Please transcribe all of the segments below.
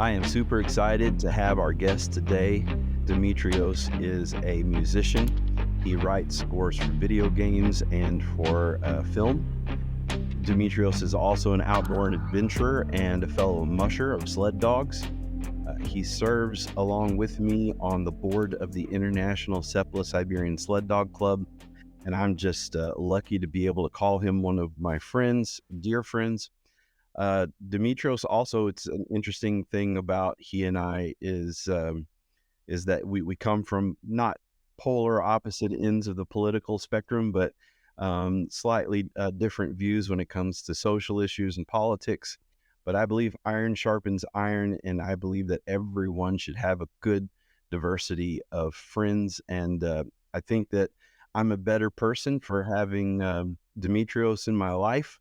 I am super excited to have our guest today. Dimitrios is a musician. He writes scores for video games and for film. Dimitrios is also an outdoor adventurer and a fellow musher of sled dogs. He serves along with me on the board of the International Seppala Siberian Sled Dog Club, and I'm just lucky to be able to call him one of my friends, dear friends. Dimitrios also, it's an interesting thing about he and I is that we come from not polar opposite ends of the political spectrum, but slightly different views when it comes to social issues and politics. But I believe iron sharpens iron, and I believe that everyone should have a good diversity of friends. And I think that I'm a better person for having Dimitrios in my life.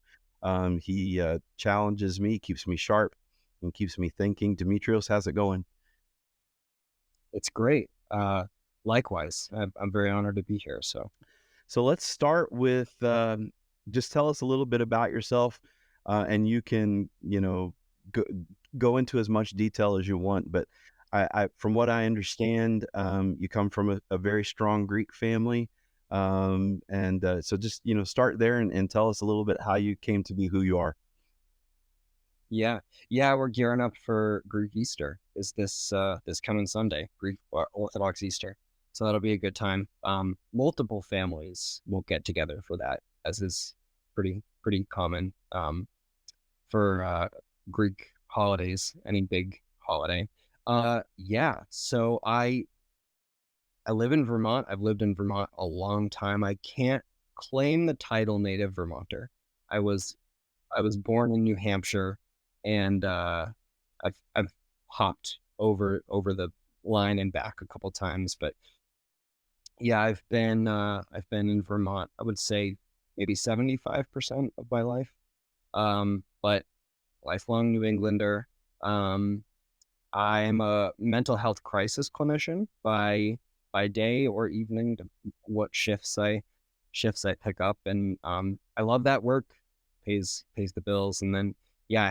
He challenges me, keeps me sharp, and keeps me thinking. Dimitrios, how's it going? It's great. Likewise, I'm very honored to be here. So let's start with just tell us a little bit about yourself, and you can, go into as much detail as you want. But from what I understand, you come from a very strong Greek family, and so just start there and tell us a little bit how you came to be who you are. yeah, we're gearing up for Greek Easter. Is this coming Sunday, Greek Orthodox Easter? So that'll be a good time. Multiple families will get together for that, as is pretty common for Greek holidays, any big holiday. So I live in Vermont. I've lived in Vermont a long time. I can't claim the title native Vermonter. I was I was born in New Hampshire, and I've hopped over the line and back a couple times. But yeah, I've been in Vermont, I would say maybe 75% of my life. But lifelong New Englander. Um, I'm a mental health crisis clinician by day or evening, to what shifts I pick up, and I love that work. Pays the bills, and then yeah, I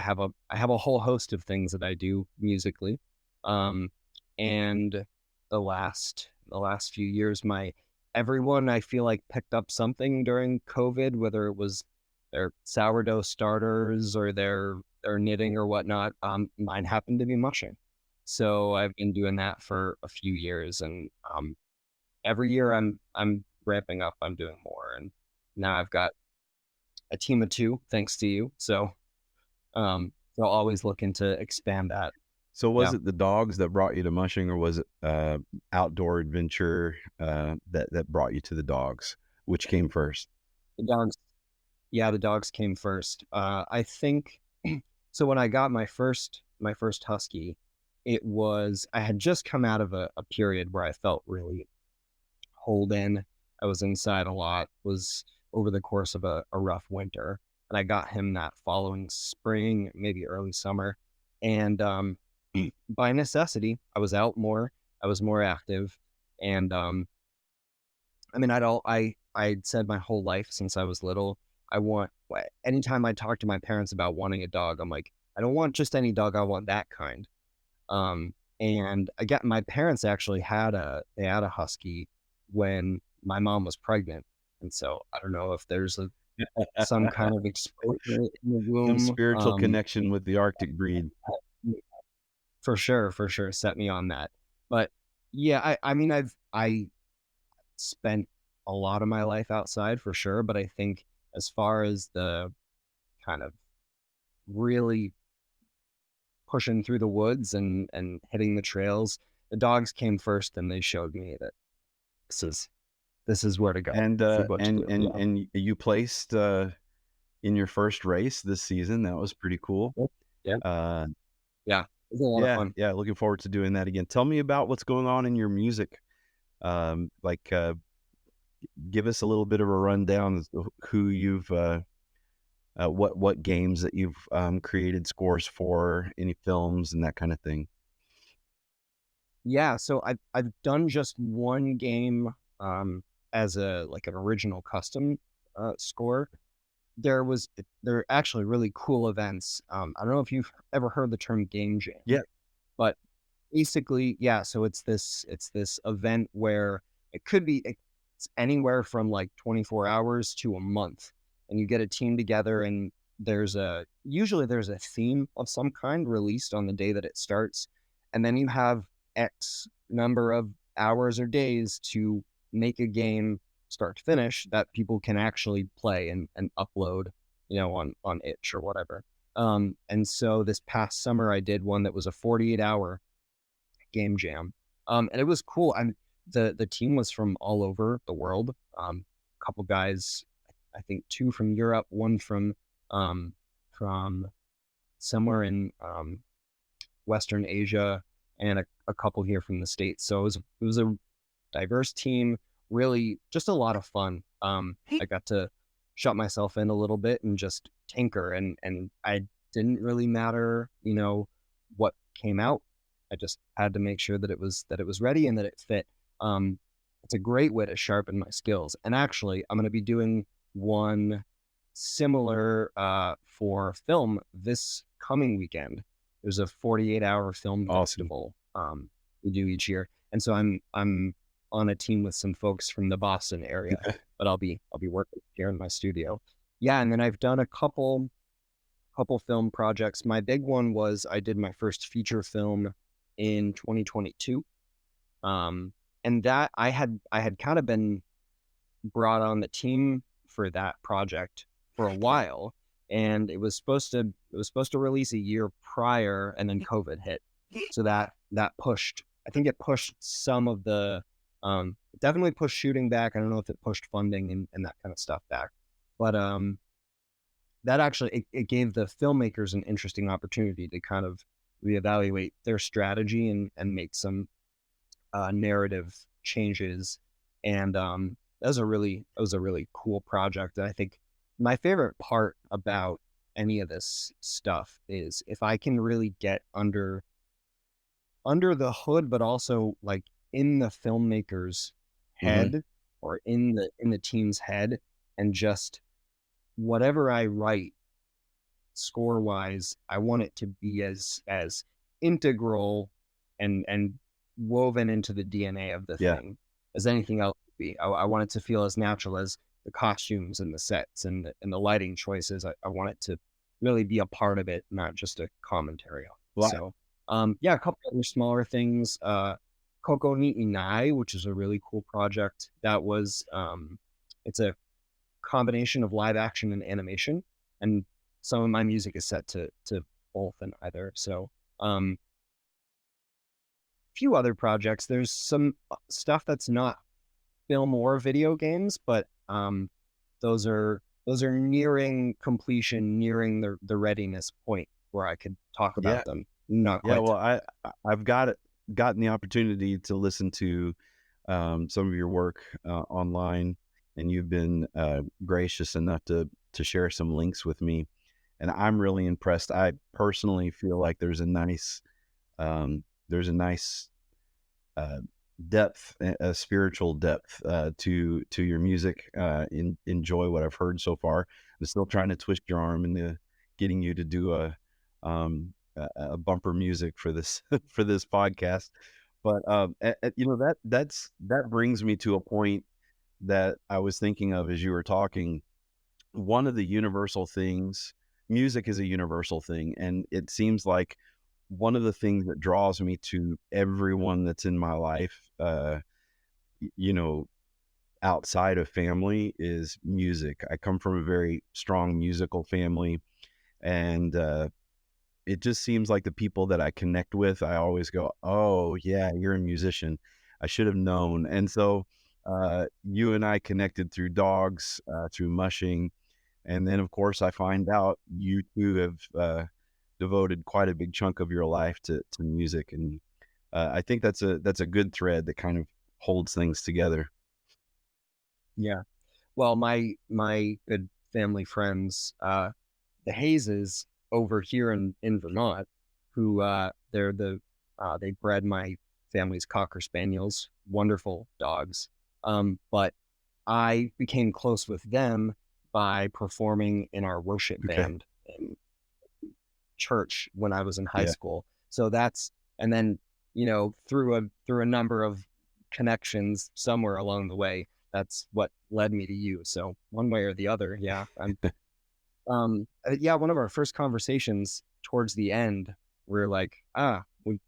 have a whole host of things that I do musically, um, and the last few years, my everyone I feel like picked up something during COVID, whether it was their sourdough starters or their knitting or whatnot. Mine happened to be mushing. So I've been doing that for a few years, and every year I'm ramping up. I'm doing more, and now I've got a team of two, thanks to you. So always looking to expand that. So was Yeah, it the dogs that brought you to mushing, or was it outdoor adventure that brought you to the dogs? Which came first? the dogs. Yeah, the dogs came first. I think so. When I got my first husky, I had just come out of a period where I felt really holed in. I was inside a lot. Was over the course of a rough winter, and I got him that following spring, maybe early summer, and by necessity, I was out more. I was more active, and I mean, I'd said my whole life since I was little, anytime I talk to my parents about wanting a dog, I'm like, I don't want just any dog. I want that kind. And again, my parents actually had a husky when my mom was pregnant, and so I don't know if there's some kind of exposure in the Some womb. spiritual connection with the Arctic breed. For sure, set me on that. But yeah, I mean, I spent a lot of my life outside for sure, but I think as far as the kind of really pushing through the woods and hitting the trails, the dogs came first, and they showed me that this is this is where to go. And This is what to do. Yeah. you placed in your first race this season. That was pretty cool. Yep. Yeah. Uh, Yeah. It's a lot of yeah, fun. yeah. Looking forward to doing that again. Tell me about what's going on in your music. Like, give us a little bit of a rundown of who you've, what games that you've created scores for, any films and that kind of thing. Yeah, so I've done just one game as a like an original custom score. There are actually really cool events. I don't know if you've ever heard the term game jam. Yeah, basically, yeah. So it's this event where it's anywhere from like 24 hours to a month, and you get a team together, and usually there's a theme of some kind released on the day that it starts, and then you have X number of hours or days to make a game start to finish that people can actually play and upload, on itch or whatever. And so this past summer I did one that was a 48-hour game jam. And it was cool. The team was from all over the world. A couple guys, I think two from Europe, one from somewhere in Western Asia, and a couple here from the States. So it was a diverse team, really just a lot of fun. I got to shut myself in a little bit and just tinker, and I didn't really matter, what came out. I just had to make sure that it was ready and that it fit. Um, it's a great way to sharpen my skills. And actually, I'm going to be doing one similar for film this coming weekend. There's a 48-hour film Awesome. festival we do each year, and so I'm on a team with some folks from the Boston area, but I'll be working here in my studio. Yeah, and then I've done a couple film projects. My big one was I did my first feature film in 2022. And that I had kind of been brought on the team for that project for a while, and it was supposed to release a year prior, and then COVID hit. So that pushed, I think it pushed some of the definitely pushed shooting back. I don't know if it pushed funding and that kind of stuff back. But that actually it gave the filmmakers an interesting opportunity to kind of reevaluate their strategy and make some narrative changes. And that was a really cool project. And I think my favorite part about any of this stuff is if I can really get under the hood, but also like in the filmmaker's Hmm. head or in the team's head, and just whatever I write score wise, I want it to be as integral and woven into the DNA of the Yeah. thing as anything else would be. I want it to feel as natural as the costumes and the sets and the lighting choices. I want it to really be a part of it, not just a commentary on it. Well, So yeah, a couple other smaller things. Koko ni Inai, which is a really cool project. It's a combination of live action and animation, and some of my music is set to both and either. So few other projects. There's some stuff that's not film or video games, but those are nearing completion, nearing the readiness point where I could talk yeah. about them. Not Yeah. quite. Well, I've gotten the opportunity to listen to some of your work online, and you've been gracious enough to share some links with me, and I'm really impressed. I personally feel like there's a nice uh, depth, a spiritual depth to your music. Enjoy what I've heard so far. I'm still trying to twist your arm into getting you to do a bumper music for this for this podcast. But that brings me to a point that I was thinking of as you were talking. One of the universal things, music is a universal thing, and it seems like one of the things that draws me to everyone that's in my life, you know, outside of family, is music. I come from a very strong musical family, and it just seems like the people that I connect with, I always go, "Oh yeah, you're a musician. I should have known." And so, you and I connected through dogs, through mushing, and then of course I find out you two have devoted quite a big chunk of your life to music, and I think that's a good thread that kind of holds things together. Yeah. Well, my good family friends, the Hayeses over here in Vermont, who they bred my family's Cocker Spaniels, wonderful dogs. But I became close with them by performing in our worship Okay. band in church when I was in high Yeah. school. So that's, and then through a number of connections somewhere along the way, that's what led me to you. So one way or the other, yeah. Yeah, one of our first conversations towards the end, we're like, we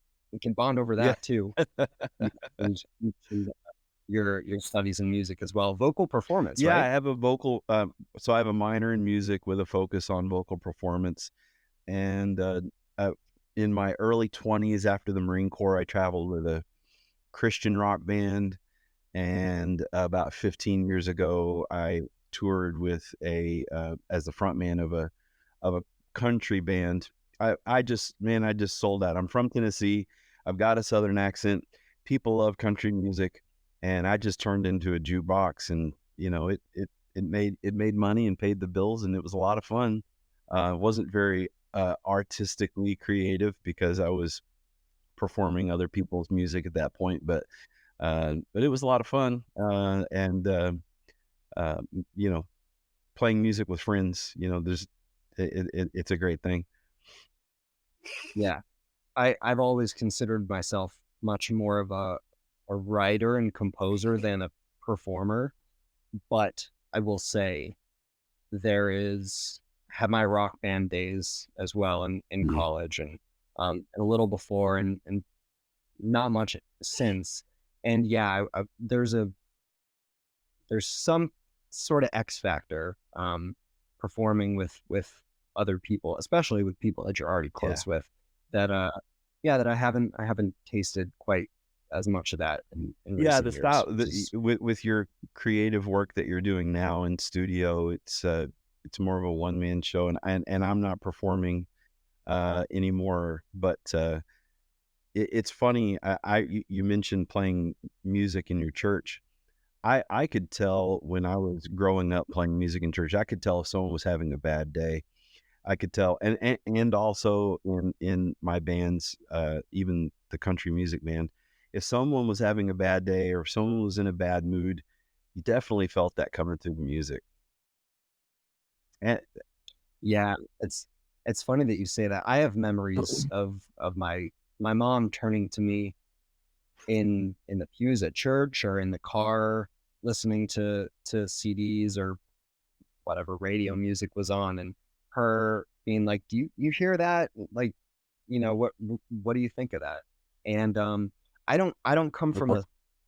can bond over Yeah. that too. You mentioned your studies in music as well, vocal performance, Yeah, I right? have so I have a minor in music with a focus on vocal performance. And uh, in my early 20s, after the Marine Corps, I traveled with a Christian rock band. And about 15 years ago, I toured with as the frontman of a country band. I just sold out. I'm from Tennessee. I've got a Southern accent. People love country music, and I just turned into a jukebox, and it made money and paid the bills, and it was a lot of fun. Wasn't very artistically creative because I was performing other people's music at that point, but it was a lot of fun, and uh, you know, playing music with friends. It's a great thing. Yeah. I've always considered myself much more of a writer and composer than a performer, but I will say there is had my rock band days as well in Mhm. college, and a little before, and not much since. And yeah, there's some sort of X factor performing with other people, especially with people that you're already Yeah, close with, that yeah, that I haven't tasted quite as much of that in yeah. recent The years, style which is with your creative work that you're doing now in studio, it's more of a one man show, and I'm not performing anymore. But it's funny. You mentioned playing music in your church. I could tell when I was growing up playing music in church. I could tell if someone was having a bad day. I could tell, and also in my bands, even the country music band, if someone was having a bad day or if someone was in a bad mood, you definitely felt that coming through the music. And yeah, it's funny that you say that. I have memories of my mom turning to me in the pews at church or in the car listening to CDs or whatever radio music was on, and her being like, "Do you hear that? Like, what do you think of that?" And I don't come from a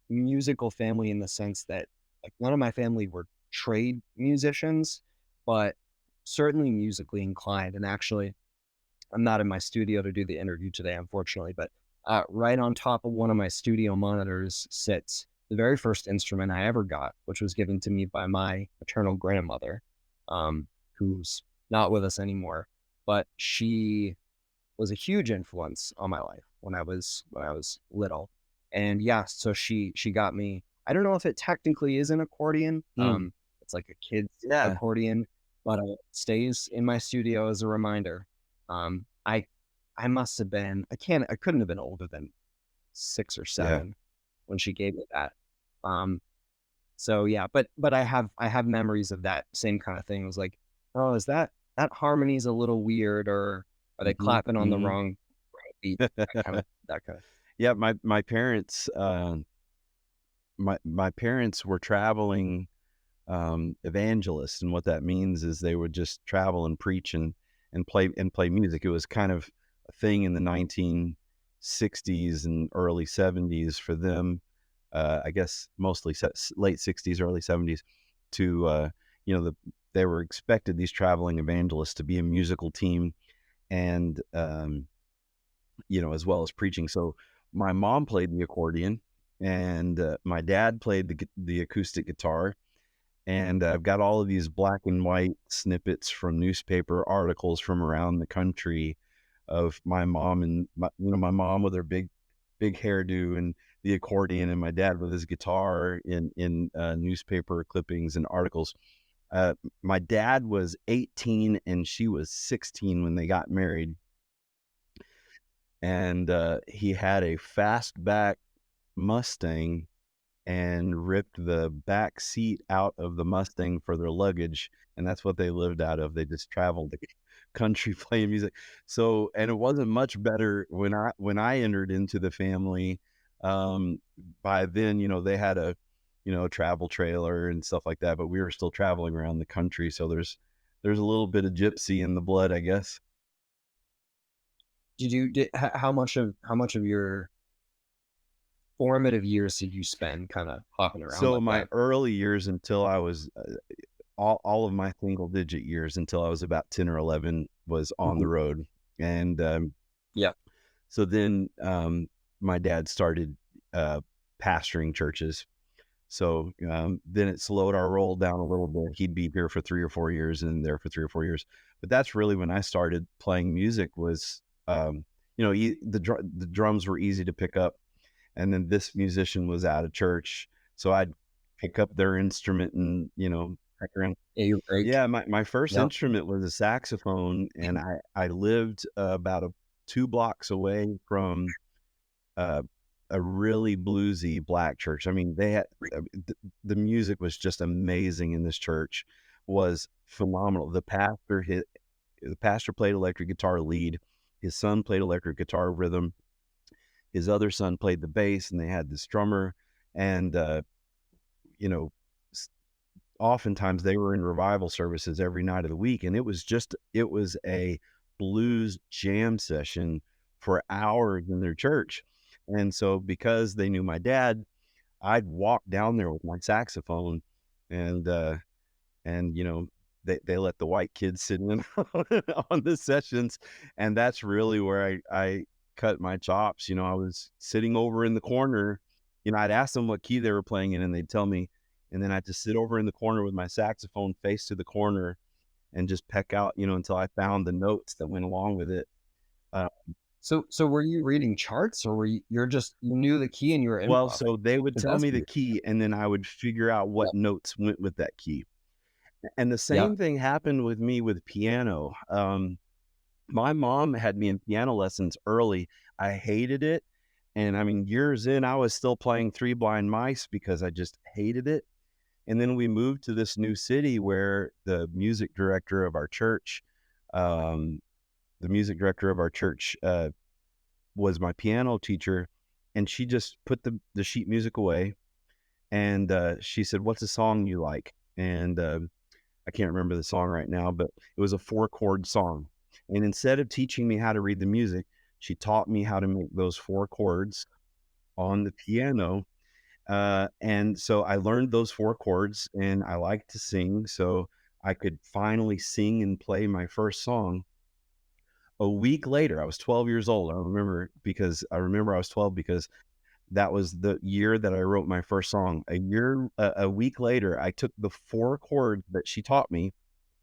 musical family in the sense that, like, none of my family were trade musicians, but certainly musically inclined. And actually, I'm not in my studio to do the interview today, unfortunately, but right on top of one of my studio monitors sits the very first instrument I ever got, which was given to me by my maternal grandmother, who's not with us anymore. But she was a huge influence on my life when I was little. And yeah, so she got me. I don't know if it technically is an accordion. mm, It's like a kid's yeah, accordion, but it stays in my studio as a reminder. I must have been I couldn't have been older than 6 or yeah, 7 when she gave me that. Um, so yeah, but I have memories of that same kind of thing. It was like, oh, is that harmony's a little weird, or are they hmm clapping on the hmm wrong beat? That kind of. yeah. My parents were traveling evangelists, and what that means is they would just travel and preach and play music. It was kind of a thing in the 1960s and early 70s for them. I guess mostly late 60s, early 70s. To you know, they were expected, these traveling evangelists, to be a musical team, and as well as preaching. So my mom played the accordion, and my dad played the acoustic guitar, and I've got all of these black and white snippets from newspaper articles from around the country of my mom and my mom with her big hairdo and the accordion, and my dad with his guitar in newspaper clippings and articles. My dad was 18 and she was 16 when they got married, and he had a fastback Mustang and ripped the back seat out of the Mustang for their luggage, and that's what they lived out of. They just traveled the country playing music. So, and it wasn't much better when I entered into the family. Um, by then, they had a travel trailer and stuff like that, but we were still traveling around the country. So there's a little bit of gypsy in the blood, I guess. How much of your formative years did you spend kind of hopping around So like my that? early years until I was all of my single digit years until I was about 10 or 11 was on the Mhm. road. And Yeah. so then my dad started uh, pastoring churches. So then it slowed our roll down a little bit. He'd be here for 3 or 4 years and there for 3 or 4 years. But that's really when I started playing music was, the drums were easy to pick up. And then this musician was out of church. So I'd pick up their instrument and, heck around. Yeah, you're great. Yeah, my first Yep. instrument was a saxophone, and I lived about 2 blocks away from uh, a really bluesy black church. I mean, they had the music was just amazing in this church, was phenomenal. The pastor played electric guitar lead. His son played electric guitar rhythm. His other son played the bass, and they had this drummer. And you know, oftentimes they were in revival services every night of the week, and it was a blues jam session for hours in their church. And so because they knew my dad, I'd walk down there with my saxophone, and they let the white kids sit in on the sessions. And that's really where I cut my chops. I was sitting over in the corner. I'd ask them what key they were playing in, and they'd tell me, and then I'd just sit over in the corner with my saxophone face to the corner and just peck out, until I found the notes that went along with it. Uh, So were you reading charts, or you knew the key and you were well, improv? so they would 'Cause tell that's me the weird. key, and then I would figure out Yep. what notes went with that key. And the Yep. same thing happened with me with piano. My mom had me in piano lessons early. I hated it. And I mean, years in, I was still playing Three Blind Mice because I just hated it. And then we moved to this new city where um, the music director of our church was my piano teacher. And she just put the sheet music away. And she said, "What's a song you like?" And I can't remember the song right now, but it was a 4 chord song. And instead of teaching me how to read the music, she taught me how to make those 4 chords on the piano. And so I learned those 4 chords, and I like to sing. So I could finally sing and play my first song. A week later, I was 12 years old. I remember I was 12 because that was the year that I wrote my first song. A week later, I took the 4 chords that she taught me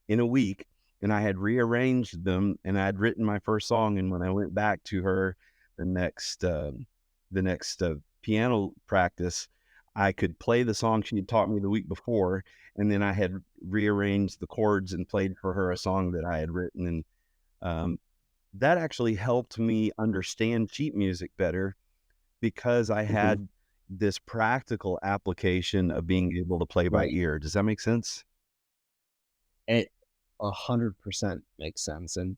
in a week, and I had rearranged them, and I had written my first song. And when I went back to her the next piano practice, I could play the song she had taught me the week before, and then I had rearranged the chords and played for her a song that I had written. And um, that actually helped me understand sheet music better because I Mhm. had this practical application of being able to play by Right. ear. Does that make sense? It 100% makes sense, and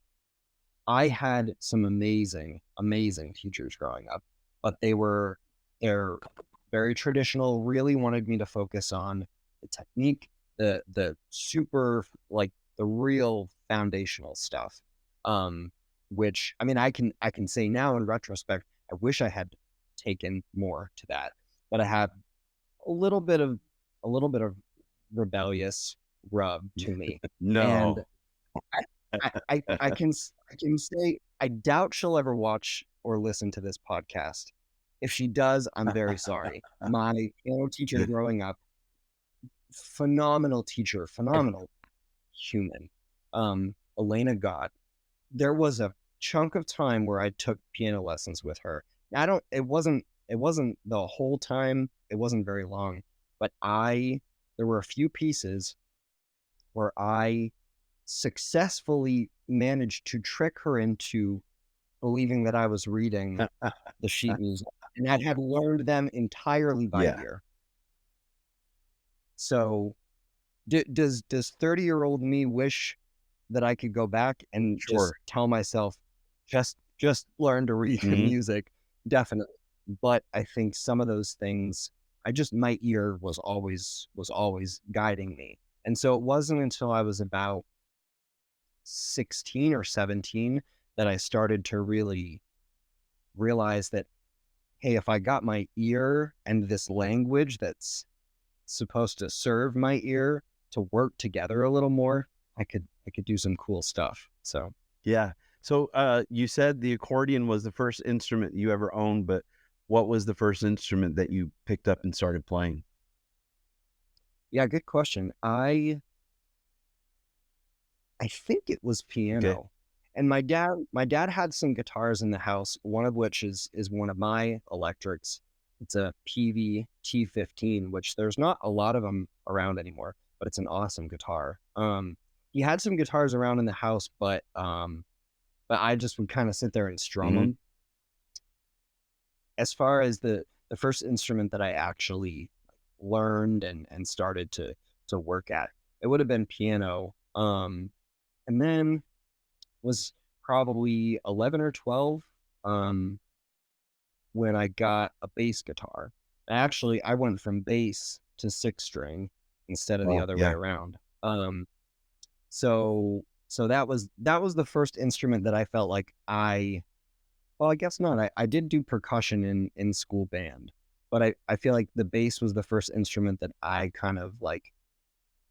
I had some amazing, amazing teachers growing up, but they're very traditional, really wanted me to focus on the technique, the super like the real foundational stuff. Um, which I mean I can say now in retrospect, I wish I had taken more to that. But I had a little bit of a little bit of rebellious rub to me. And No. I I can say I doubt she'll ever watch or listen to this podcast. If she does, I'm very sorry. My piano teacher growing up, phenomenal teacher, phenomenal human. Elena Gott. There was a chunk of time where I took piano lessons with her. I don't it wasn't the whole time. It wasn't very long, but there were a few pieces where I successfully managed to trick her into believing that I was reading the sheet music, and I had learned them entirely by Yeah. ear. So does 30-year-old me wish that I could go back and just Sure. tell myself, just learn to read the Hmm. music? Definitely. But I think some of those things, my ear was always guiding me. And so it wasn't until I was about 16 or 17 that I started to really realize that, hey, if I got my ear and this language that's supposed to serve my ear to work together a little more, I could do some cool stuff. So Yeah. So you said the accordion was the first instrument you ever owned, but what was the first instrument that you picked up and started playing? yeah, good question. I think it was Okay. piano. And my dad had some guitars in the house, one of which is one of my electrics. It's a PV T15, which there's not a lot of them around anymore, but it's an awesome guitar. He had some guitars around in the house, but I just would kind of sit there and strum Hmm. them. As far as the first instrument that I actually learned and started to work at, it would have been piano. And then was probably 11 or 12 um, when I got a bass guitar. Actually, I went from bass to six string instead of the Oh, other way yeah. around. So that was the first instrument that I felt like well, I guess not. I did do percussion in school band, but I feel like the bass was the first instrument that I kind of like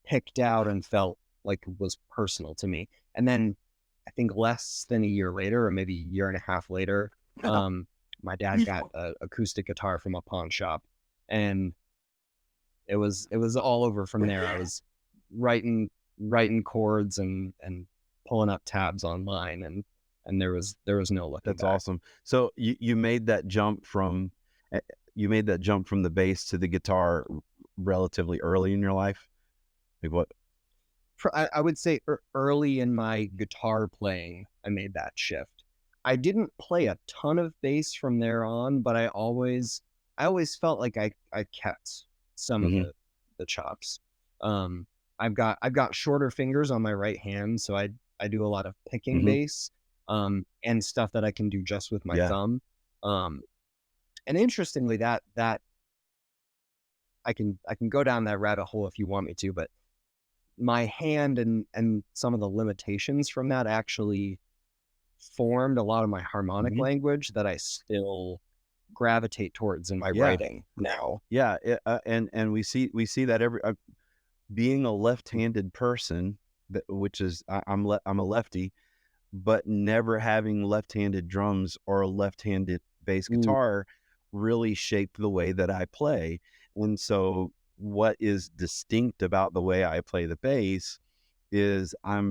picked out and felt like was personal to me. And then I think less than a year later, or maybe a year and a half later, um, my dad got a acoustic guitar from a pawn shop, and it was all over from there. I was writing chords and pulling up tabs online, and there was no looking That's back. awesome. So you made that jump from eh, you made that jump from the bass to the guitar relatively early in your life. Like what? I would say early in my guitar playing, I made that shift. I didn't play a ton of bass from there on, but I always felt like I kept some of Hmm. the chops. Um, I've got shorter fingers on my right hand, so I do a lot of picking Hmm. bass, and stuff that I can do just with my Yeah. thumb. Um, and interestingly, that I can go down that rabbit hole if you want me to, but my hand and some of the limitations from that actually formed a lot of my harmonic Hmm. language that I still gravitate towards in my Yeah. writing now. Yeah. And we see that every being a left-handed person, which is I'm a lefty, but never having left-handed drums or a left-handed bass Mm, guitar really shaped the way that I play. And so what is distinct about the way I play the bass is I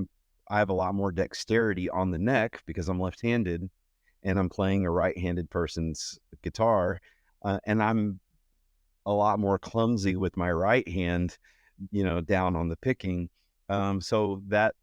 have a lot more dexterity on the neck because I'm left-handed and I'm playing a right-handed person's guitar. And I'm a lot more clumsy with my right hand, down on the picking. So that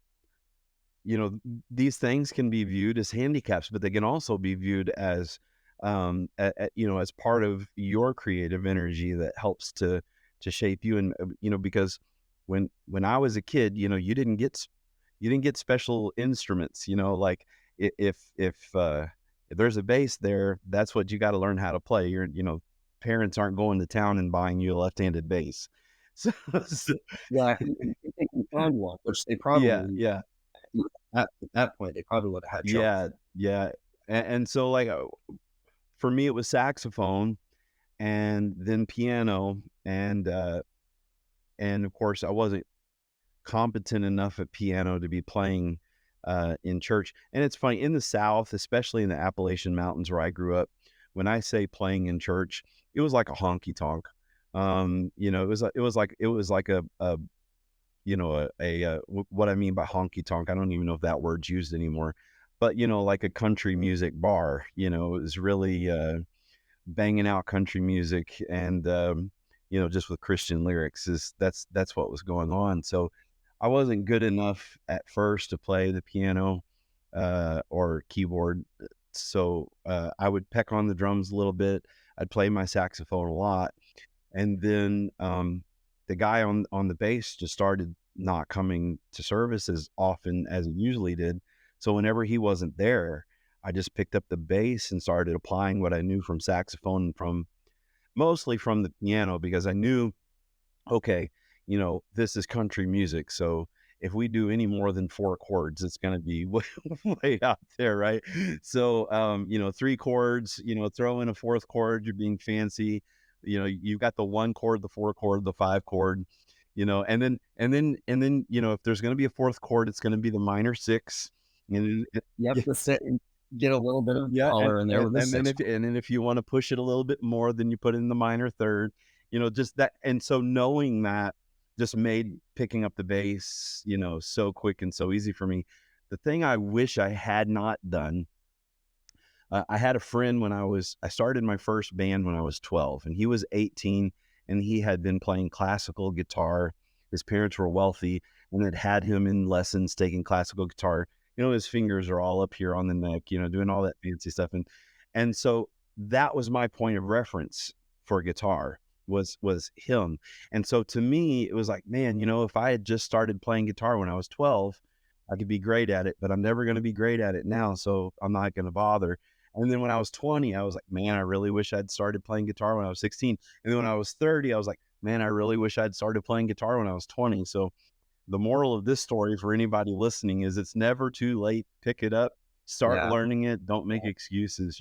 these things can be viewed as handicaps, but they can also be viewed as, as part of your creative energy that helps to shape you. And because when I was a kid, you didn't get special instruments. Like if there's a bass there, that's what you got to learn how to play. Parents aren't going to town and buying you a left-handed bass. So, yeah, if they can find one, which they yeah, probably yeah. at that point they probably would have had trouble. Yeah, yeah, and so, like, for me, it was saxophone and then piano, and, of course, I wasn't competent enough at piano to be playing, in church, and it's funny, in the South, especially in the Appalachian Mountains where I grew up, when I say playing in church, it was like a honky tonk. It was like what I mean by honky tonk. I don't even know if that word's used anymore, but like a country music bar. It was really banging out country music and just with Christian lyrics. That's what was going on. So I wasn't good enough at first to play the piano or keyboard. So I would peck on the drums a little bit. I'd play my saxophone a lot, and then the guy on the bass just started not coming to service as often as he usually did. So whenever he wasn't there, I just picked up the bass and started applying what I knew from saxophone and from mostly from the piano, because I knew, okay, this is country music. So if we do any more than four chords, it's going to be way, way out there, right? So, 3 chords, throw in a fourth chord, you're being fancy. You've got the 1 chord, the 4 chord, the 5 chord, and then, if there's going to be a fourth chord, it's going to be the minor six. And Yep, yeah, the sit and get a little bit of yeah, color in there with the and then six. if you want to push it a little bit more, then you put in the minor third, just that. And so knowing that just made picking up the bass, so quick and so easy for me. The thing I wish I had not done, I had a friend I started my first band when I was 12, and he was 18, and he had been playing classical guitar. His parents were wealthy and had him in lessons taking classical guitar. His fingers are all up here on the neck, doing all that fancy stuff. And so that was my point of reference for guitar, was him. And so to me, it was like, man, if I had just started playing guitar when I was 12, I could be great at it, but I'm never going to be great at it now. So I'm not going to bother. And then when I was 20, I was like, man, I really wish I'd started playing guitar when I was 16. And then when I was 30, I was like, man, I really wish I'd started playing guitar when I was 20. So the moral of this story for anybody listening is it's never too late. Pick it up, start Yeah. learning it. Don't make excuses.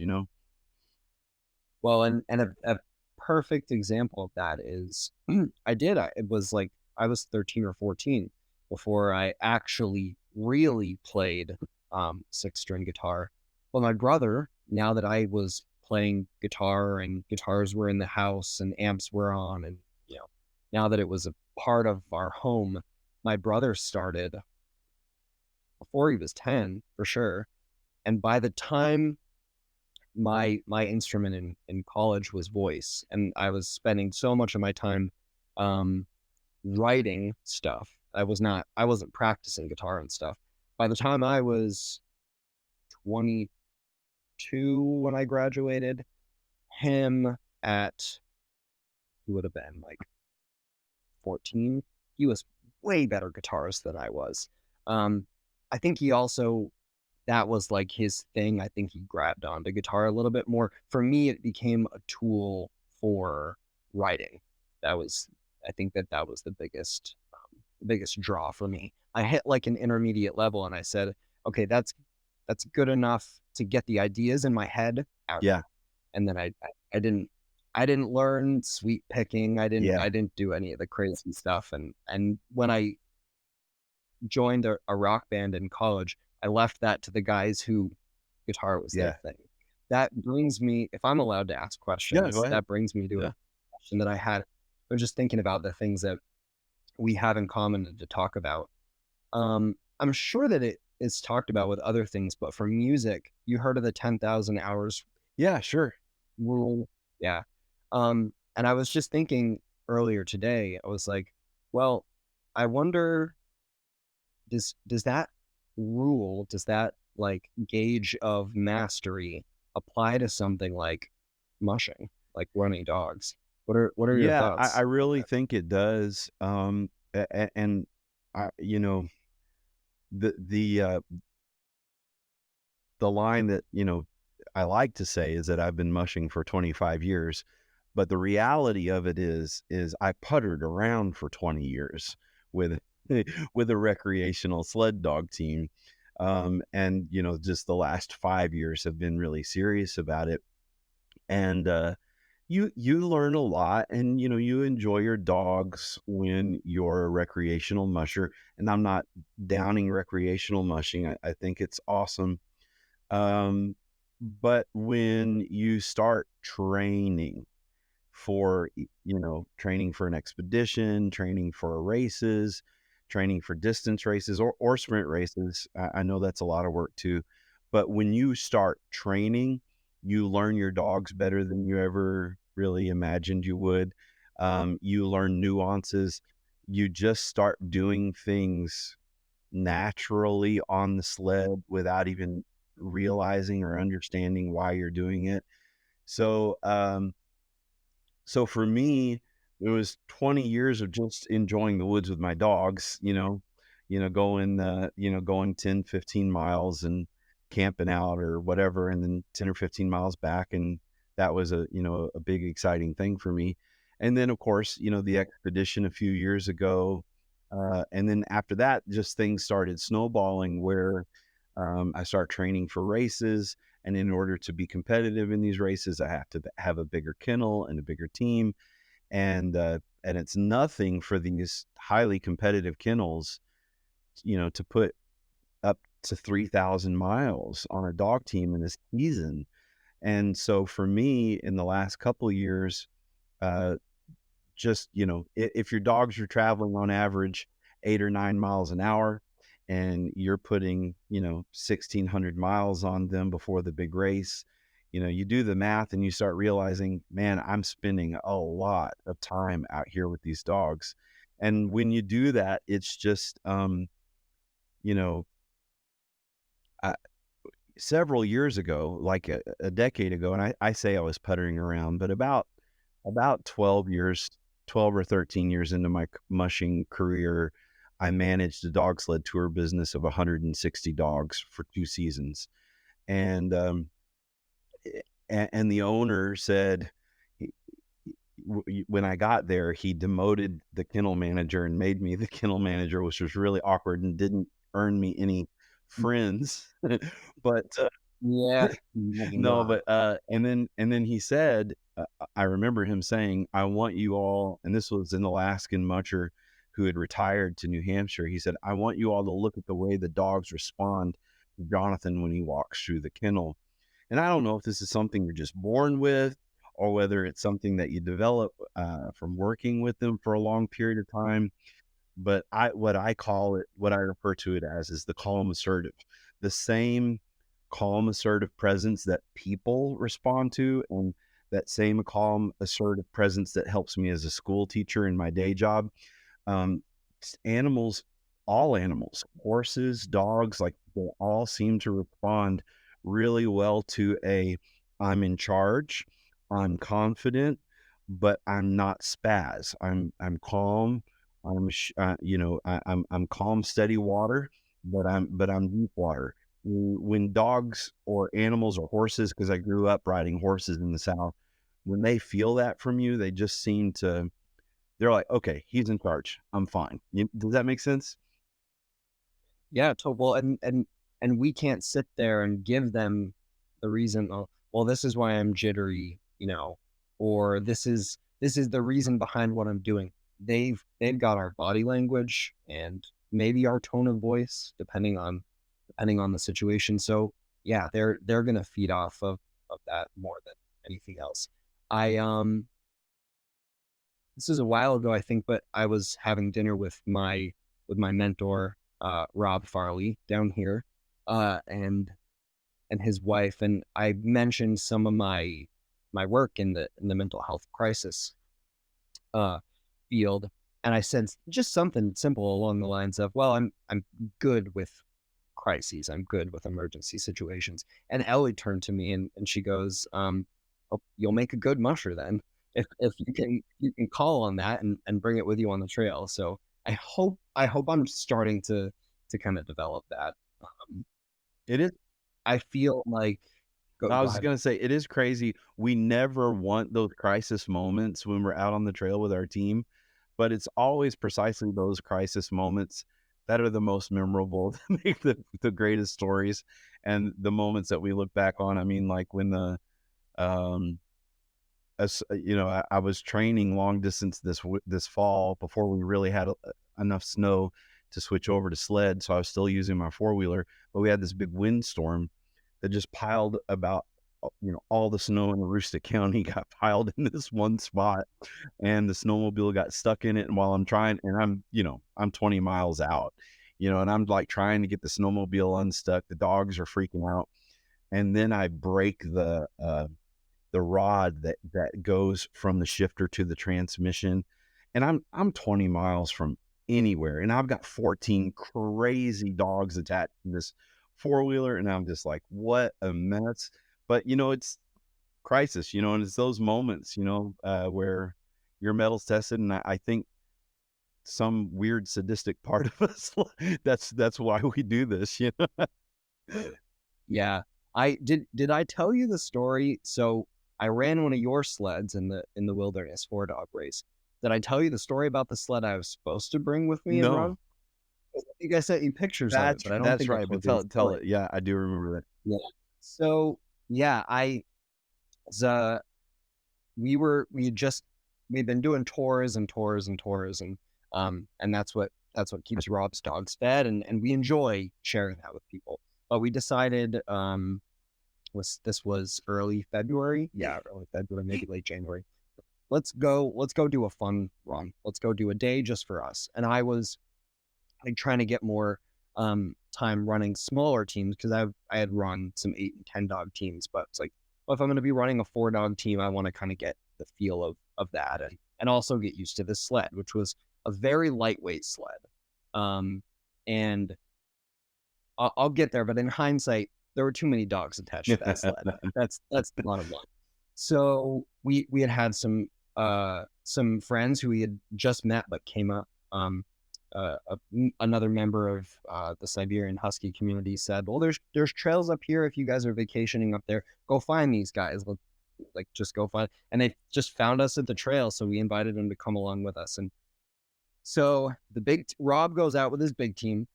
Well, and a perfect example of that is it was like I was 13 or 14 before I actually really played 6-string guitar. Well, my brother, now that I was playing guitar and guitars were in the house and amps were on, and now that it was a part of our home, my brother started before he was 10 for sure. And by the time my instrument in college was voice, and I was spending so much of my time um, writing stuff. I wasn't practicing guitar and stuff. By the time I was 22 when I graduated, him at he would have been like 14. He was way better guitarist than I was. I think he also that was like his thing. I think he grabbed onto guitar a little bit more. For me, it became a tool for writing. That was, I think that was the biggest draw for me. I hit like an intermediate level, and I said, okay, that's good enough to get the ideas in my head out. Yeah. And then I didn't learn sweep picking. Yeah. I didn't do any of the crazy stuff. And when I joined a rock band in college, I left that to the guys who guitar was their thing. That brings me, if I'm allowed to ask questions, Go ahead. that brings me to a question that I had. I was just thinking about the things that we have in common to talk about. I'm sure that it is talked about with other things, but for music, you heard of the 10,000 hours Yeah, sure. rule? Yeah. And I was just thinking earlier today, I was like, well, I wonder, does that rule, does that like gauge of mastery apply to something like mushing, like running dogs? What are your Yeah, I thoughts? really think it does. And I, the the uh, the line that I like to say is that I've been mushing for 25 years, but the reality of it is I puttered around for 20 years with with a recreational sled dog team, and just the last 5 years have been really serious about it. And you learn a lot, and you enjoy your dogs when you're a recreational musher. And I'm not downing recreational mushing. I think it's awesome. But when you start training for, training for an expedition, training for races, training for distance races or sprint races, I know that's a lot of work too. But when you start training, you learn your dogs better than you ever really imagined you would. You learn nuances. You just start doing things naturally on the sled without even realizing or understanding why you're doing it. So, so for me, it was 20 years of just enjoying the woods with my dogs, going 10, 15 miles and camping out or whatever, and then 10 or 15 miles back. And that was a big, exciting thing for me. And then, of course, the expedition a few years ago. And then after that, just things started snowballing where I start training for races. And in order to be competitive in these races, I have to have a bigger kennel and a bigger team. And it's nothing for these highly competitive kennels, to put up to 3,000 miles on a dog team in this season. And so for me, in the last couple of years, uh, just, if your dogs are traveling on average 8 or 9 miles an hour, and you're putting, 1,600 miles on them before the big race, you do the math and you start realizing, man, I'm spending a lot of time out here with these dogs. And when you do that, it's just, you know, I, several years ago, like a decade ago, and I say I was puttering around, but about 12 years, 12 or 13 years into my mushing career, I managed a dog sled tour business of 160 dogs for 2 seasons. And, and the owner said, when I got there, he demoted the kennel manager and made me the kennel manager, which was really awkward and didn't earn me any friends. But Yeah, maybe no, not. but and then he said, I remember him saying, "I want you all," and this was an Alaskan musher who had retired to New Hampshire. He said, "I want you all to look at the way the dogs respond to Jonathan when he walks through the kennel." And I don't know if this is something you're just born with, or whether it's something that you develop from working with them for a long period of time. But what I call it, what I refer to it as, is the calm assertive, the same calm assertive presence that people respond to, and that same calm assertive presence that helps me as a school teacher in my day job. um, Animals, all animals, horses, dogs, like they all seem to respond really well to I'm in charge, I'm confident, but I'm not spaz. I'm calm. I'm calm, steady water, but I'm deep water. When dogs or animals or horses, because I grew up riding horses in the South, when they feel that from you, they just seem to, they're like, okay, he's in charge. I'm fine. Does that make sense? Yeah, well, and we can't sit there and give them the reason. Oh, well, this is why I'm jittery, or this is the reason behind what I'm doing. They've got our body language and maybe our tone of voice, depending on the situation. So yeah, they're gonna feed off of that more than anything else. I This is a while ago, I think, but I was having dinner with my mentor, Rob Farley, down here, and his wife, and I mentioned some of my work in the mental health crisis uh, field, and I said just something simple along the lines of, "Well, I'm good with crises. I'm good with emergency situations." And Ellie turned to me and she goes, "Oh, you'll make a good musher then, if you can call on that and bring it with you on the trail." So I hope I'm starting to kind of develop that. Um, It is. I feel like I go was ahead. gonna say, it is crazy. We never want those crisis moments when we're out on the trail with our team, but it's always precisely those crisis moments that are the most memorable, that make the greatest stories, and the moments that we look back on. I mean, like when um, I was training long distance this fall before we really had enough snow to switch over to sled. So I was still using my four wheeler, but we had this big windstorm that just piled about, all the snow in Aroostook County got piled in this one spot, and the snowmobile got stuck in it. And while I'm trying, and I'm 20 miles out, and I'm like trying to get the snowmobile unstuck, the dogs are freaking out, and then I break the rod that goes from the shifter to the transmission, and I'm 20 miles from anywhere, and I've got 14 crazy dogs attached to this four-wheeler, and I'm just like, what a mess. But it's crisis, and it's those moments, where your metals tested, and I think some weird sadistic part of us, that's why we do this, you know. Yeah. I did I tell you the story? So I ran one of your sleds in the wilderness 4-dog race. Did I tell you the story about the sled I was supposed to bring with me and No, run? I think I sent you pictures of it, but I don't that's think I right. But told you the tell story. it. Yeah, I do remember that. Yeah. So yeah, I was, we'd been doing tours and tours and tours, and that's what keeps Rob's dogs fed, and we enjoy sharing that with people. But we decided, was early February, maybe late January. Let's go do a fun run. Let's go do a day just for us. And I was like trying to get more time running smaller teams, because I had run some 8 and 10 dog teams, but it's like, well, if I'm going to be running a 4-dog team, I want to kind of get the feel of that, and also get used to this sled, which was a very lightweight sled. And I'll get there, but in hindsight, there were too many dogs attached to that sled. That's the bottom line. So we had some friends who we had just met but came up. Another member of the Siberian Husky community said, "Well, there's trails up here. If you guys are vacationing up there, go find these guys. Like just go find." And they just found us at the trail, so we invited them to come along with us. And so Rob goes out with his big team.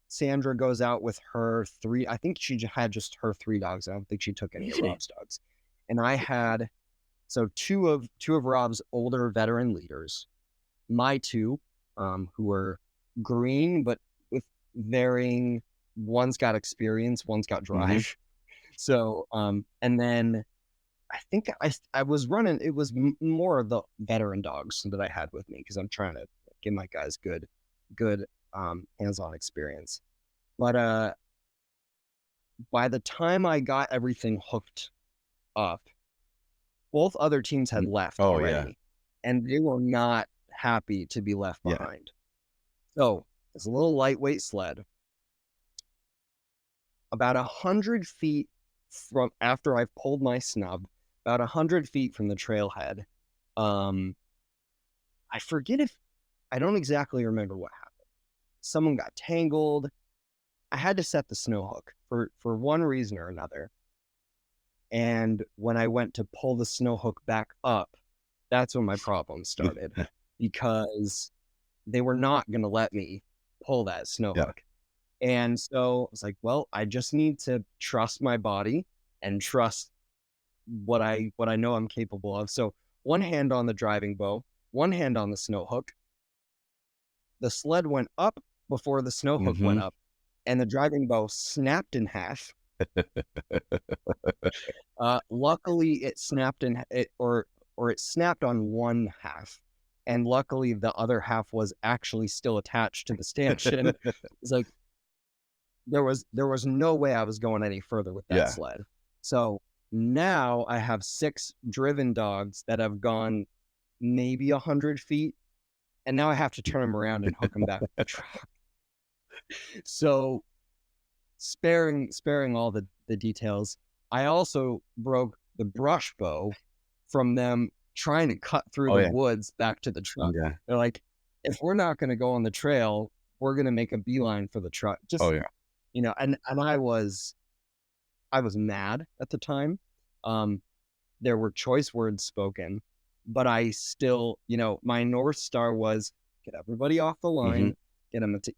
Sandra goes out with her 3. I think she had just her 3 dogs. I don't think she took any of Rob's dogs. And I had two of Rob's older veteran leaders, my 2, who were green but with varying. One's got experience, one's got drive. So and then I think I was running. It was more of the veteran dogs that I had with me, because I'm trying to give my guys good hands-on experience. But by the time I got everything hooked up, both other teams had left already, and they were not happy to be left behind. So it's a little lightweight sled. About 100 feet from after I've pulled my snub, about 100 feet from the trailhead, I don't exactly remember what happened. Someone got tangled. I had to set the snow hook for one reason or another. And when I went to pull the snow hook back up, that's when my problems started, because they were not going to let me pull that snow hook. And so I was like, well, I just need to trust my body and trust what I know I'm capable of. So one hand on the driving bow, one hand on the snow hook. The sled went up before the snow hook went up, and the driving bow snapped in half. Luckily, it snapped it snapped on one half, and luckily the other half was actually still attached to the stanchion. It's like there was no way I was going any further with that sled. So now I have 6 driven dogs that have gone maybe 100 feet, and now I have to turn them around and hook them back to the truck. So sparing all the details, I also broke the brush bow from them trying to cut through the woods back to the truck. They're like, if we're not going to go on the trail, we're going to make a beeline for the truck. Just, you know, and I was mad at the time. There were choice words spoken, but I still, you know, my North Star was get everybody off the line, get them to,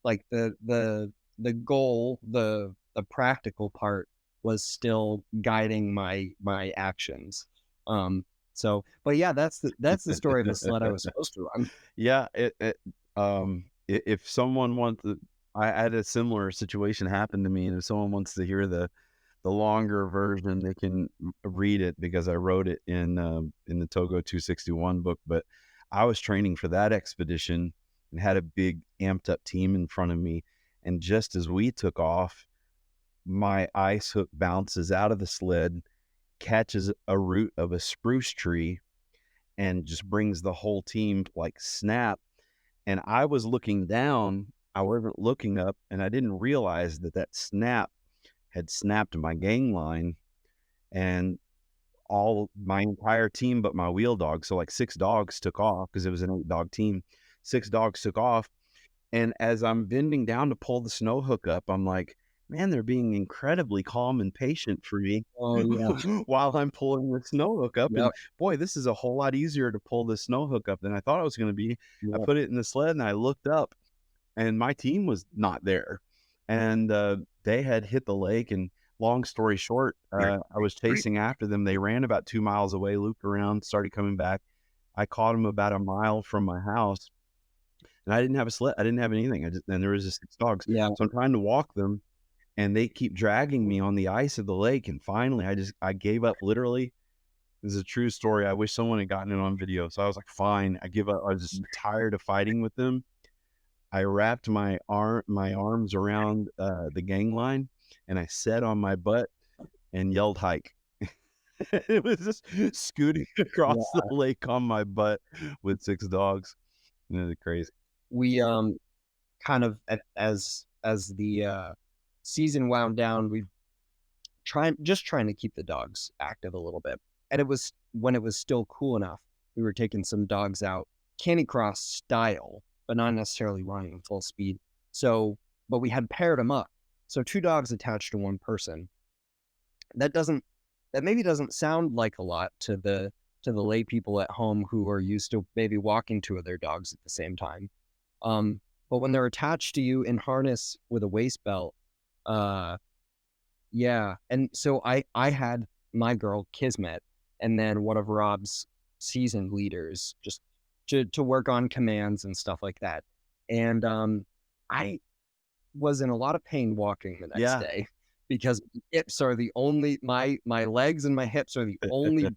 like the goal, the practical part was still guiding my actions. So, but yeah, that's the story of the sled I was supposed to run. If someone wants to, I had a similar situation happen to me, and if someone wants to hear the longer version, they can read it, because I wrote it in the Togo 261 book. But I was training for that expedition and had a big amped up team in front of me. And just as we took off, my ice hook bounces out of the sled, catches a root of a spruce tree, and just brings the whole team like snap. And I was looking down, I wasn't looking up, and I didn't realize that snap had snapped my gang line. And all my entire team but my wheel dog. So like 6 dogs took off because it was an 8-dog team. 6 dogs took off. And as I'm bending down to pull the snow hook up, I'm like, man, they're being incredibly calm and patient for me Oh, yeah. while I'm pulling the snow hook up. And Yep. boy, this is a whole lot easier to pull the snow hook up than I thought it was going to be. I Yep. put it in the sled and I looked up and my team was not there. And they had hit the lake. And long story short, I was chasing after them. They ran about 2 miles away, looped around, started coming back. I caught them about a mile from my house and I didn't have a sled. I didn't have anything. And there was just 6 dogs. Yeah. So I'm trying to walk them and they keep dragging me on the ice of the lake. And finally I gave up literally. This is a true story. I wish someone had gotten it on video. So I was like, fine, I give up. I was just tired of fighting with them. I wrapped my arms around the gang line and I sat on my butt and yelled hike. It was just scooting across Yeah. the lake on my butt with 6 dogs. It was crazy. We kind of as the season wound down, we trying to keep the dogs active a little bit. And it was when it was still cool enough, we were taking some dogs out canicross style, but not necessarily running full speed. So, but we had paired them up. So 2 dogs attached to one person. That maybe doesn't sound like a lot to the lay people at home who are used to maybe walking 2 of their dogs at the same time. But when they're attached to you in harness with a waist belt, uh, yeah. And so I had my girl Kismet and then one of Rob's seasoned leaders just to work on commands and stuff like that. And I was in a lot of pain walking the next Yeah. day because hips are the only my legs and my hips are the only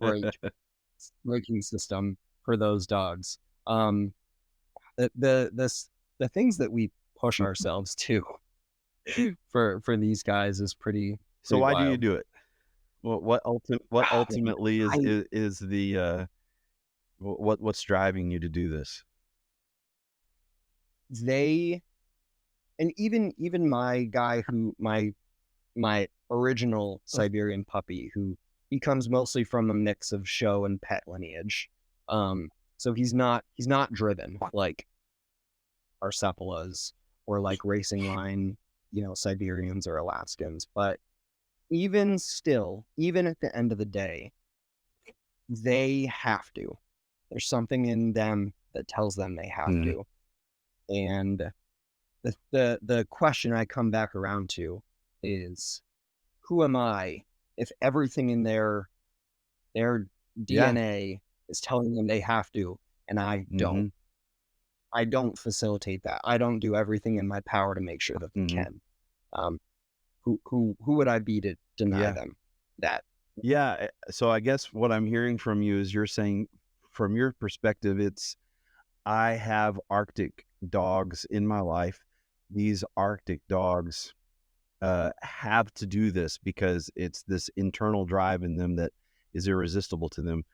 braking system for those dogs. The things that we push ourselves to for these guys is So pretty why do you wild. do it? What ultimately is I is the what's driving you to do this? they and even my guy who my original Siberian puppy who he comes mostly from a mix of show and pet lineage. So he's not driven like our Seppalas or like racing line, Siberians or Alaskans. But even still, even at the end of the day, they have to. There's something in them that tells them they have Mhm. to. And the question I come back around to is who am I if everything in their Yeah. DNA is telling them they have to and I don't. Mhm. I don't facilitate that. I don't do everything in my power to make sure that they Mhm. can. Um, who would I be to deny Yeah. them that? Yeah. So I guess what I'm hearing from you is you're saying, from your perspective, it's I have Arctic dogs in my life. These Arctic dogs have to do this because it's this internal drive in them that is irresistible to them.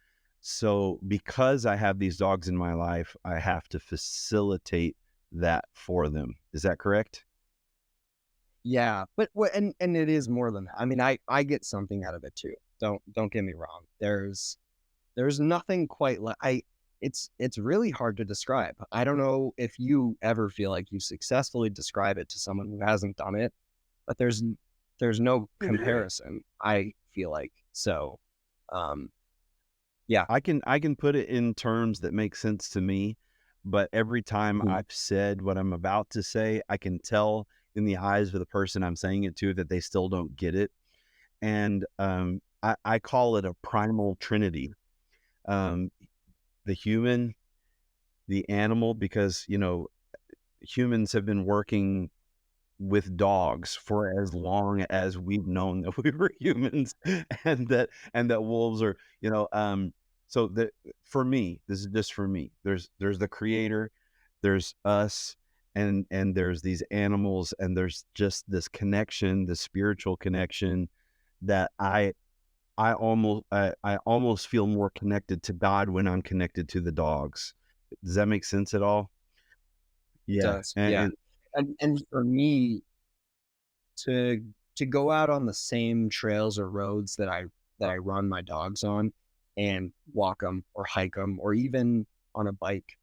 So because I have these dogs in my life, I have to facilitate that for them. Is that correct? Yeah, but and it is more than that. I mean, I get something out of it too. Don't get me wrong. There's nothing quite like I. It's really hard to describe. I don't know if you ever feel like you successfully describe it to someone who hasn't done it, but there's no comparison. I feel like so. Um, yeah. I can put it in terms that make sense to me, but every time Mhm. I've said what I'm about to say, I can tell in the eyes of the person I'm saying it to that they still don't get it. And I call it a primal trinity. Um, the human, the animal, because humans have been working with dogs for as long as we've known that we were humans, and that wolves are, so that for me, this is just for me. There's the creator, there's us, and there's these animals, and there's just this connection, the spiritual connection that I almost feel more connected to God when I'm connected to the dogs. Does that make sense at all? Yeah, Does. and, Yeah. and And for me to to go out on the same trails or roads that that I run my dogs on and walk them or hike them, or even on a bike,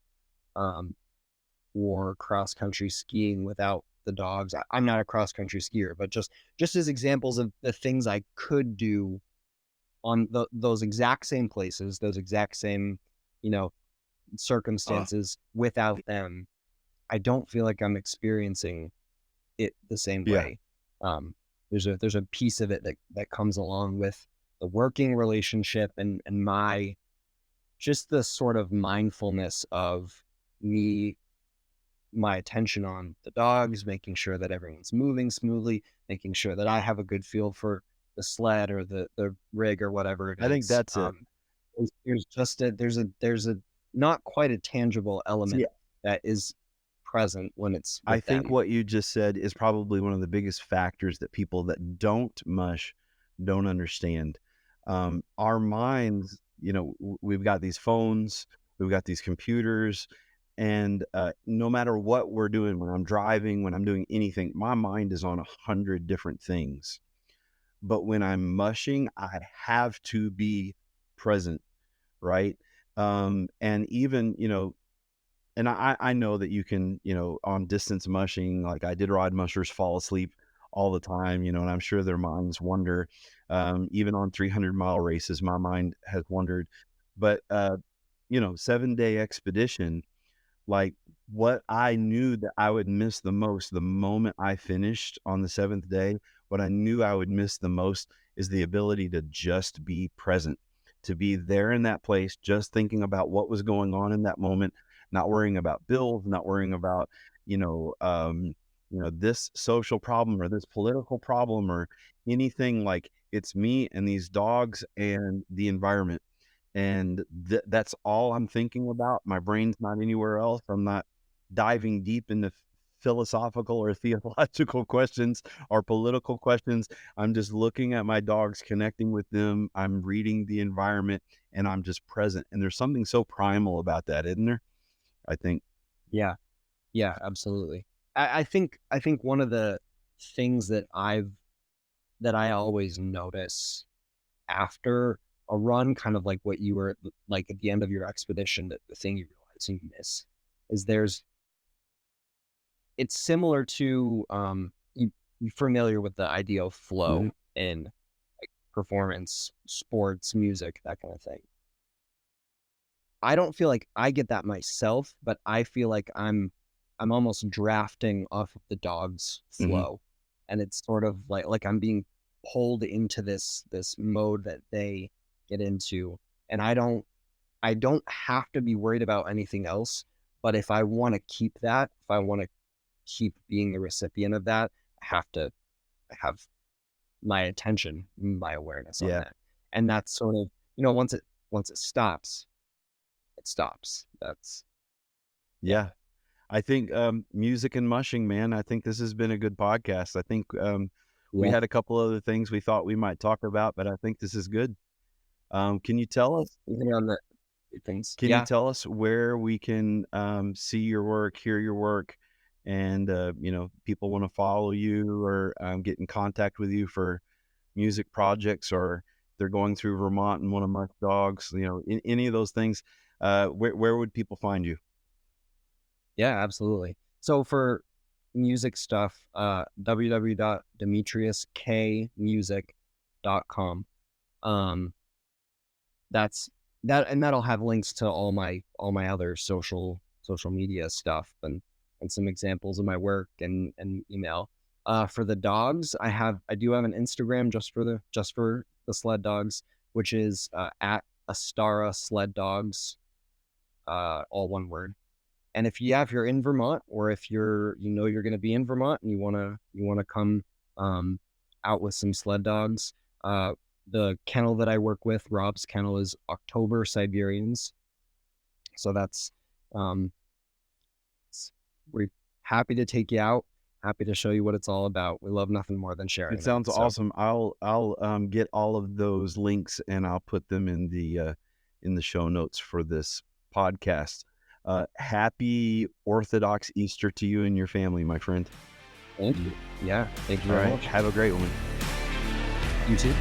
or cross country skiing without the dogs. I'm not a cross country skier, but just as examples of the things I could do on those exact same places, those exact same, you know, circumstances without them, I don't feel like I'm experiencing it the same Yeah. way. There's a piece of it that comes along with the working relationship and my just the sort of mindfulness of me, my attention on the dogs, making sure that everyone's moving smoothly, making sure that I have a good feel for the sled or the rig or whatever it I think is. that's it. There's just there's a not quite a tangible See, element that is present when it's I with think them. what you just said is probably one of the biggest factors that people that don't mush don't understand. Our minds, we've got these phones, we've got these computers, and no matter what we're doing, when I'm driving, when I'm doing anything, my mind is on 100 different things. But when I'm mushing, I have to be present, right? And even, and I know that you can, on distance mushing, like I did ride mushers fall asleep all the time, and I'm sure their minds wander. Even on 300-mile races, my mind has wandered. But, 7-day expedition, like what I knew that I would miss the most the moment I finished on the seventh day, what I knew I would miss the most is the ability to just be present, to be there in that place, just thinking about what was going on in that moment, not worrying about bills, not worrying about, you know, um, this social problem or this political problem or anything. Like it's me and these dogs and the environment, and that's all I'm thinking about. My brain's not anywhere else. I'm not diving deep into philosophical or theological questions or political questions. I'm just looking at my dogs, connecting with them. I'm reading the environment, and I'm just present. And there's something so primal about that, isn't there? I think. Yeah, yeah, absolutely. I think one of the things that I always notice after a run, kind of like what you were like at the end of your expedition, that the thing you realize you miss is it's similar to you familiar with the idea of Mhm. flow in like performance, sports, music, that kind of thing. I don't feel like I get that myself, but I feel like I'm almost drafting off of the dog's Mhm. flow. And it's sort of like I'm being pulled into this mode that they get into. And I don't have to be worried about anything else. But if I want to keep that, if I want to keep being the recipient of that, I have to have my attention, my awareness on Yeah. that. And that's sort of, once it stops, it stops. That's yeah. Yeah. I think music and mushing, man. I think this has been a good podcast. I think we Yeah. had a couple other things we thought we might talk about, but I think this is good. Can you tell us? Even on the things. Can you Yeah. tell us where we can see your work, hear your work, and people want to follow you or get in contact with you for music projects, or they're going through Vermont and want to mush dogs, any of those things? Where would people find you? Yeah, absolutely. So for music stuff, www.dimitrioskmusic.com. Um, that's that, and that'll have links to all my other social media stuff and some examples of my work and email. For the dogs, I do have an Instagram just for the sled dogs, which is at Astara Sled Dogs, all one word. And if you're in Vermont, or if you're going to be in Vermont and you want to come out with some sled dogs, the kennel that I work with, Rob's kennel, is October Siberians. So that's um, we're happy to take you out, happy to show you what it's all about. We love nothing more than It sharing that. sounds So awesome. I'll get all of those links and I'll put them in the show notes for this podcast. Happy Orthodox Easter to you and your family, my friend. thank you. Yeah, thank you All very right. much. Have a great one. You too.